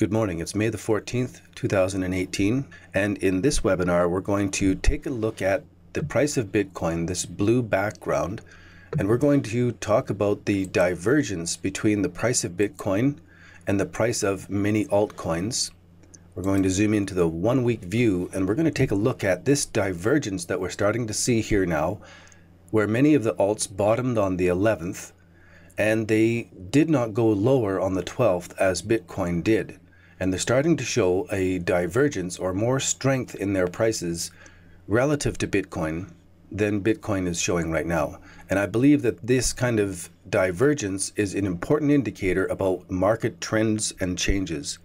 Good morning. It's May the 14th, 2018, and in this webinar we're going to take a look at the price of Bitcoin, this blue background, and we're going to talk about the divergence between the price of Bitcoin and the price of many altcoins. We're going to zoom into the 1 week view, and we're going to take a look at this divergence that we're starting to see here now, where many of the alts bottomed on the 11th, and they did not go lower on the 12th as Bitcoin did. And they're starting to show a divergence or more strength in their prices relative to Bitcoin than Bitcoin is showing right now. And I believe that this kind of divergence is an important indicator about market trends and changes.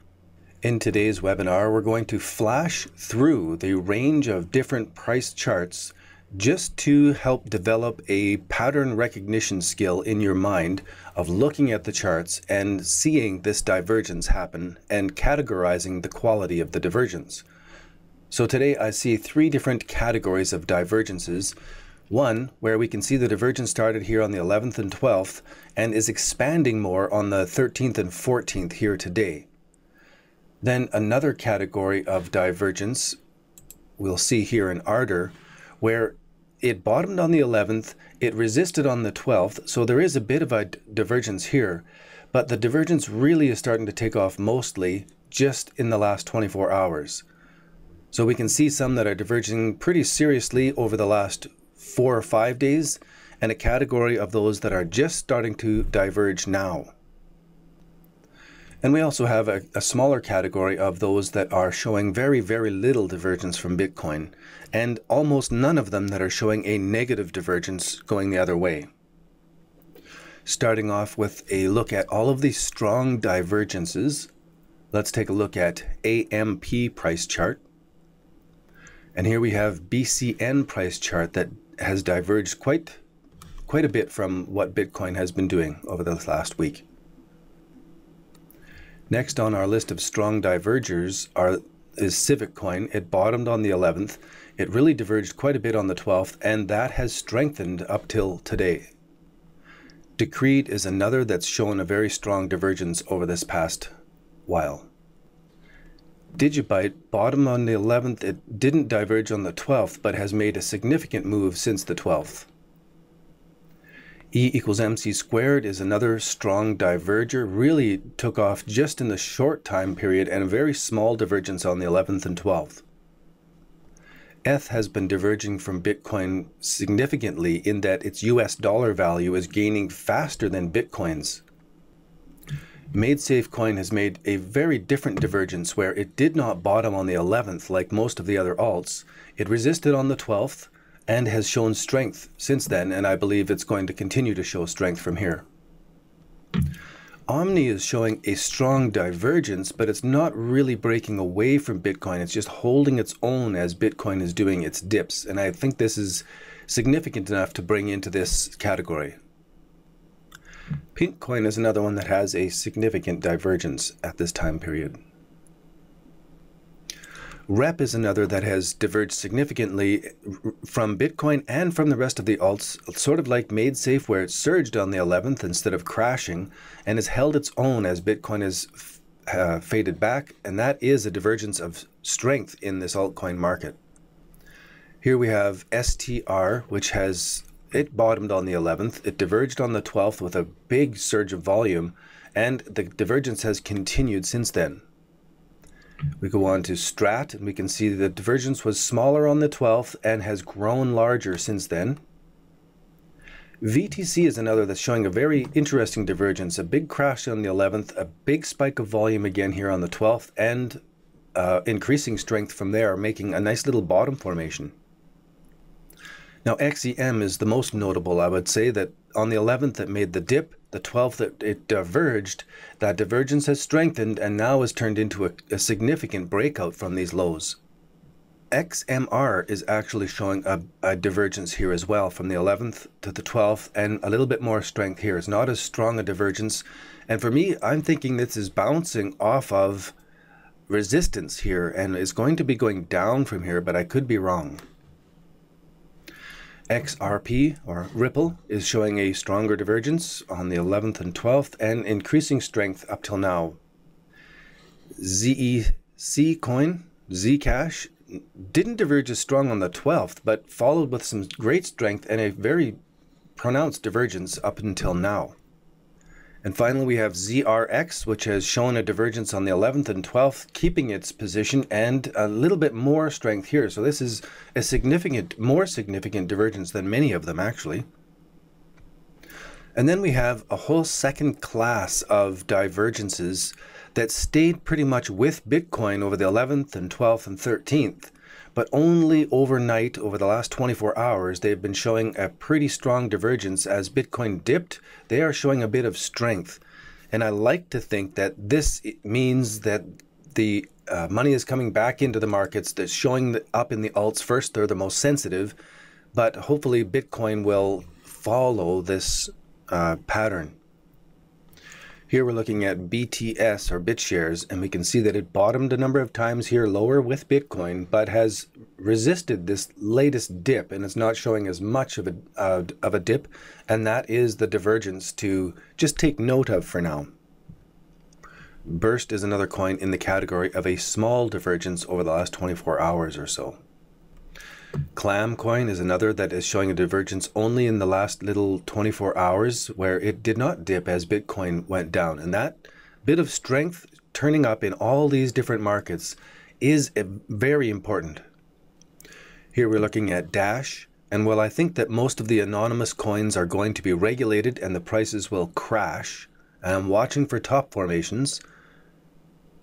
In today's webinar, we're going to flash through the range of different price charts just to help develop a pattern recognition skill in your mind of looking at the charts and seeing this divergence happen and categorizing the quality of the divergence. So today I see three different categories of divergences. One, where we can see the divergence started here on the 11th and 12th and is expanding more on the 13th and 14th here today. Then another category of divergence we'll see here in Ardor, where it bottomed on the 11th, it resisted on the 12th, so there is a bit of a divergence here, but the divergence really is starting to take off mostly just in the last 24 hours. So we can see some that are diverging pretty seriously over the last 4 or 5 days, and a category of those that are just starting to diverge now. And we also have a smaller category of those that are showing very, very little divergence from Bitcoin, and almost none of them that are showing a negative divergence going the other way. Starting off with a look at all of these strong divergences, let's take a look at AMP price chart. And here we have BCN price chart that has diverged quite a bit from what Bitcoin has been doing over this last week. Next on our list of strong divergers is Civiccoin. It bottomed on the 11th. It really diverged quite a bit on the 12th, and that has strengthened up till today. Decreed is another that's shown a very strong divergence over this past while. Digibyte bottomed on the 11th. It didn't diverge on the 12th, but has made a significant move since the 12th. E equals MC squared is another strong diverger, really took off just in the short time period and a very small divergence on the 11th and 12th. ETH has been diverging from Bitcoin significantly in that its US dollar value is gaining faster than Bitcoin's. MadeSafe coin has made a very different divergence where it did not bottom on the 11th like most of the other alts. It resisted on the 12th and has shown strength since then, and I believe it's going to continue to show strength from here. Omni is showing a strong divergence, but it's not really breaking away from Bitcoin. It's just holding its own as Bitcoin is doing its dips, and I think this is significant enough to bring into this category. Pinkcoin is another one that has a significant divergence at this time period. Rep is another that has diverged significantly from Bitcoin and from the rest of the alts, sort of like MadeSafe, where it surged on the 11th instead of crashing, and has held its own as Bitcoin has faded back, and that is a divergence of strength in this altcoin market. Here we have STR, which it bottomed on the 11th, it diverged on the 12th with a big surge of volume, and the divergence has continued since then. We go on to Strat, and we can see the divergence was smaller on the 12th and has grown larger since then. VTC is another that's showing a very interesting divergence, a big crash on the 11th, a big spike of volume again here on the 12th, and increasing strength from there, making a nice little bottom formation. Now XEM is the most notable. I would say that on the 11th it made the dip, the 12th it diverged, that divergence has strengthened and now has turned into a significant breakout from these lows. XMR is actually showing a divergence here as well from the 11th to the 12th, and a little bit more strength here. It's not as strong a divergence, and for me, I'm thinking this is bouncing off of resistance here and is going to be going down from here, but I could be wrong. XRP, or Ripple, is showing a stronger divergence on the 11th and 12th and increasing strength up till now. ZEC coin, Zcash, didn't diverge as strong on the 12th, but followed with some great strength and a very pronounced divergence up until now. And finally, we have ZRX, which has shown a divergence on the 11th and 12th, keeping its position and a little bit more strength here. So this is a more significant divergence than many of them, actually. And then we have a whole second class of divergences that stayed pretty much with Bitcoin over the 11th and 12th and 13th, but only overnight, over the last 24 hours, they've been showing a pretty strong divergence. As Bitcoin dipped, they are showing a bit of strength. And I like to think that this means that the money is coming back into the markets, that's showing up in the alts first. They're the most sensitive, but hopefully Bitcoin will follow this pattern. Here we're looking at BTS, or BitShares, and we can see that it bottomed a number of times here lower with Bitcoin, but has resisted this latest dip, and it's not showing as much of a dip, and that is the divergence to just take note of for now. Burst is another coin in the category of a small divergence over the last 24 hours or so. Clam coin is another that is showing a divergence only in the last little 24 hours, where it did not dip as Bitcoin went down. And that bit of strength turning up in all these different markets is very important. Here we're looking at Dash. And while I think that most of the anonymous coins are going to be regulated and the prices will crash, and I'm watching for top formations,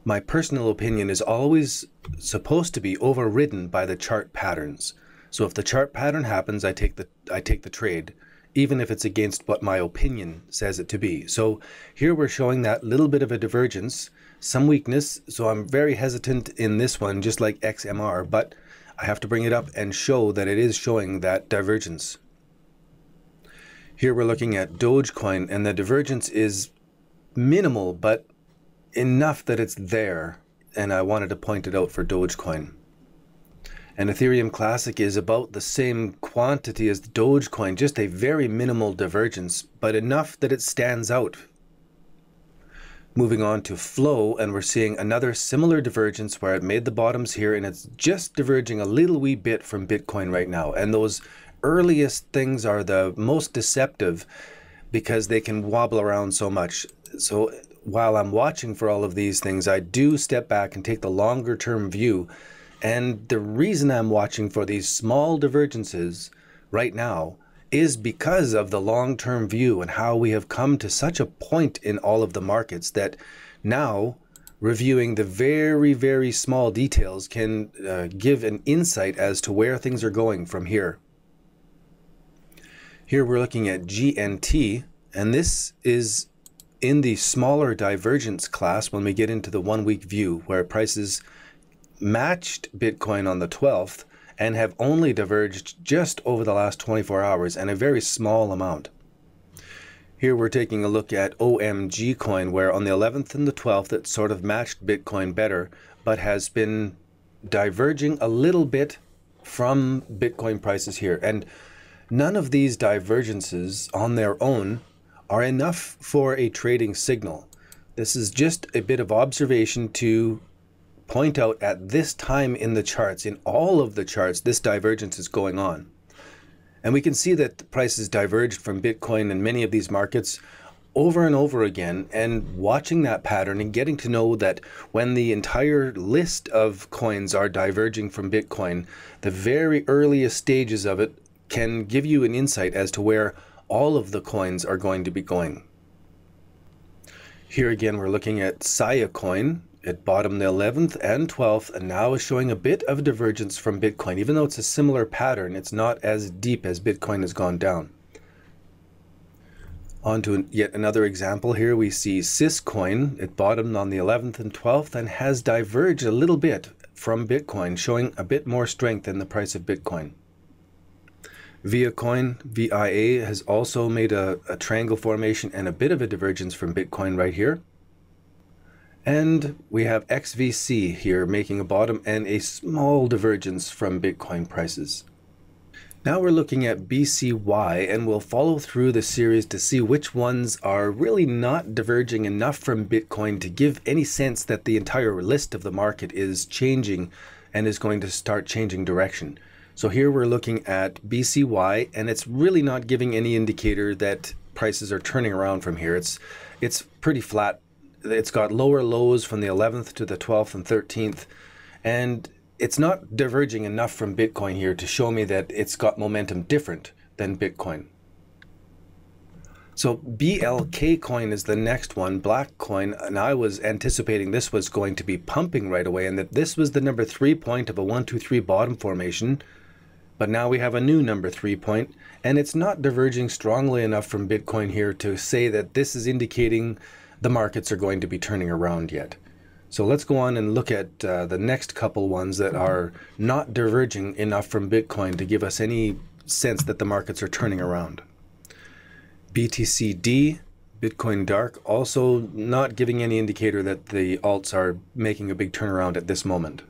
my personal opinion is always supposed to be overridden by the chart patterns. So if the chart pattern happens, I take the trade, even if it's against what my opinion says it to be. So here we're showing that little bit of a divergence, some weakness. So I'm very hesitant in this one, just like XMR, but I have to bring it up and show that it is showing that divergence. Here we're looking at Dogecoin, and the divergence is minimal, but enough that it's there, and I wanted to point it out for Dogecoin. And Ethereum Classic is about the same quantity as the Dogecoin, just a very minimal divergence, but enough that it stands out. Moving on to Flow, and we're seeing another similar divergence where it made the bottoms here, and it's just diverging a little wee bit from Bitcoin right now. And those earliest things are the most deceptive because they can wobble around so much. So while I'm watching for all of these things, I do step back and take the longer term view. And the reason I'm watching for these small divergences right now is because of the long-term view and how we have come to such a point in all of the markets that now reviewing the very, very small details can give an insight as to where things are going from here. Here we're looking at GNT, and this is in the smaller divergence class when we get into the 1 week view, where prices matched Bitcoin on the 12th and have only diverged just over the last 24 hours and a very small amount. Here we're taking a look at OMG coin, where on the 11th and the 12th it sort of matched Bitcoin better, but has been diverging a little bit from Bitcoin prices here. And none of these divergences on their own are enough for a trading signal. This is just a bit of observation to point out at this time in the charts, in all of the charts, this divergence is going on. And we can see that the prices diverged from Bitcoin in many of these markets over and over again, and watching that pattern and getting to know that when the entire list of coins are diverging from Bitcoin, the very earliest stages of it can give you an insight as to where all of the coins are going to be going. Here again, we're looking at Saya coin. It bottomed the 11th and 12th and now is showing a bit of divergence from Bitcoin. Even though it's a similar pattern, it's not as deep as Bitcoin has gone down. On to yet another example here, we see Syscoin. It bottomed on the 11th and 12th and has diverged a little bit from Bitcoin, showing a bit more strength in the price of Bitcoin. Viacoin, VIA, has also made a triangle formation and a bit of a divergence from Bitcoin right here. And we have XVC here making a bottom and a small divergence from Bitcoin prices. Now we're looking at BCY, and we'll follow through the series to see which ones are really not diverging enough from Bitcoin to give any sense that the entire list of the market is changing and is going to start changing direction. So here we're looking at BCY, and it's really not giving any indicator that prices are turning around from here. It's pretty flat. It's got lower lows from the 11th to the 12th and 13th, and it's not diverging enough from Bitcoin here to show me that it's got momentum different than Bitcoin. So BLK coin is the next one, black coin, and I was anticipating this was going to be pumping right away and that this was the number 3 point of a 1, 2, 3 bottom formation. But now we have a new number 3 point, and it's not diverging strongly enough from Bitcoin here to say that this is indicating the markets are going to be turning around yet. So let's go on and look at the next couple ones that are not diverging enough from Bitcoin to give us any sense that the markets are turning around. BTCD, Bitcoin Dark, also not giving any indicator that the alts are making a big turnaround at this moment.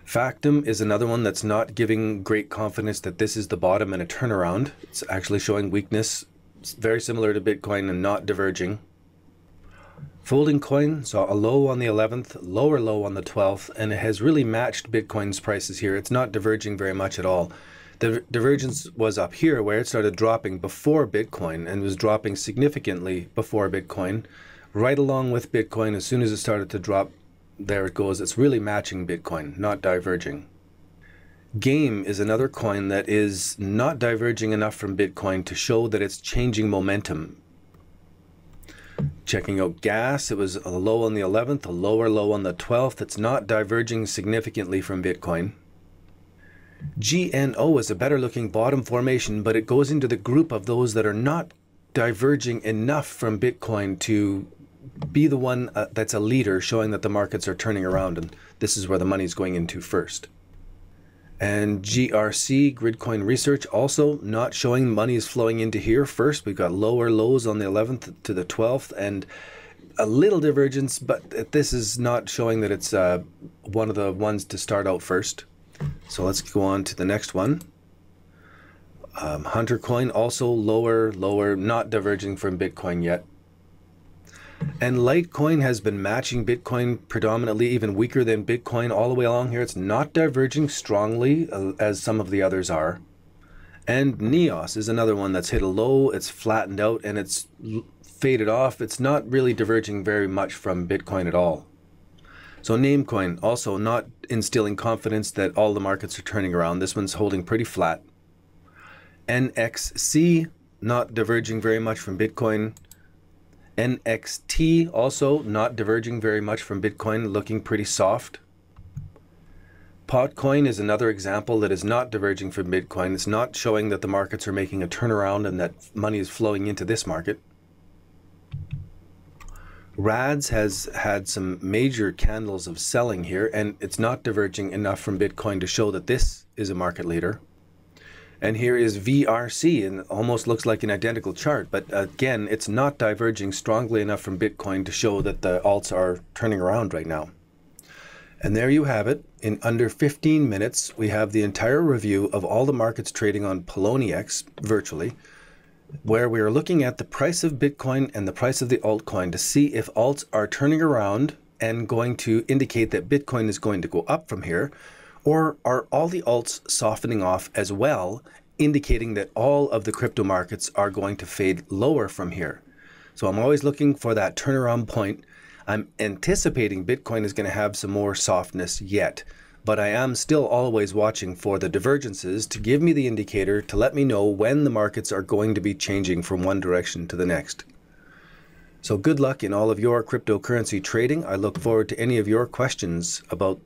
Factum is another one that's not giving great confidence that this is the bottom and a turnaround. It's actually showing weakness, very similar to Bitcoin and not diverging. Folding coin saw a low on the 11th, lower low on the 12th, and it has really matched Bitcoin's prices here. It's not diverging very much at all. The divergence was up here where it started dropping before Bitcoin and was dropping significantly before Bitcoin. Right along with Bitcoin, as soon as it started to drop, there it goes. It's really matching Bitcoin, not diverging. Game is another coin that is not diverging enough from Bitcoin to show that it's changing momentum. Checking out gas, it was a low on the 11th, a lower low on the 12th. It's not diverging significantly from Bitcoin. GNO is a better looking bottom formation, but it goes into the group of those that are not diverging enough from Bitcoin to be the one that's a leader, showing that the markets are turning around, and this is where the money's going into first. And GRC, Gridcoin Research, also not showing money is flowing into here first. We've got lower lows on the 11th to the 12th and a little divergence, but this is not showing that it's one of the ones to start out first. So let's go on to the next one. Hunter Coin, also lower, not diverging from Bitcoin yet. And Litecoin has been matching Bitcoin predominantly, even weaker than Bitcoin all the way along here. It's not diverging strongly as some of the others are. And Neos is another one that's hit a low, it's flattened out, and it's faded off. It's not really diverging very much from Bitcoin at all. So Namecoin, also not instilling confidence that all the markets are turning around. This one's holding pretty flat. NXC, not diverging very much from Bitcoin. NXT also not diverging very much from Bitcoin, looking pretty soft. Potcoin is another example that is not diverging from Bitcoin. It's not showing that the markets are making a turnaround and that money is flowing into this market. RADS has had some major candles of selling here, and it's not diverging enough from Bitcoin to show that this is a market leader. And here is VRC, and it almost looks like an identical chart, but again, it's not diverging strongly enough from Bitcoin to show that the alts are turning around right now. And there you have it. In under 15 minutes, we have the entire review of all the markets trading on Poloniex virtually, where we are looking at the price of Bitcoin and the price of the altcoin to see if alts are turning around and going to indicate that Bitcoin is going to go up from here. Or are all the alts softening off as well, indicating that all of the crypto markets are going to fade lower from here? So I'm always looking for that turnaround point. I'm anticipating Bitcoin is going to have some more softness yet, but I am still always watching for the divergences to give me the indicator to let me know when the markets are going to be changing from one direction to the next. So good luck in all of your cryptocurrency trading. I look forward to any of your questions about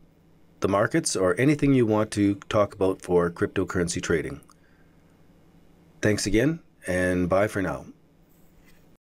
the markets or anything you want to talk about for cryptocurrency trading. Thanks again, and bye for now.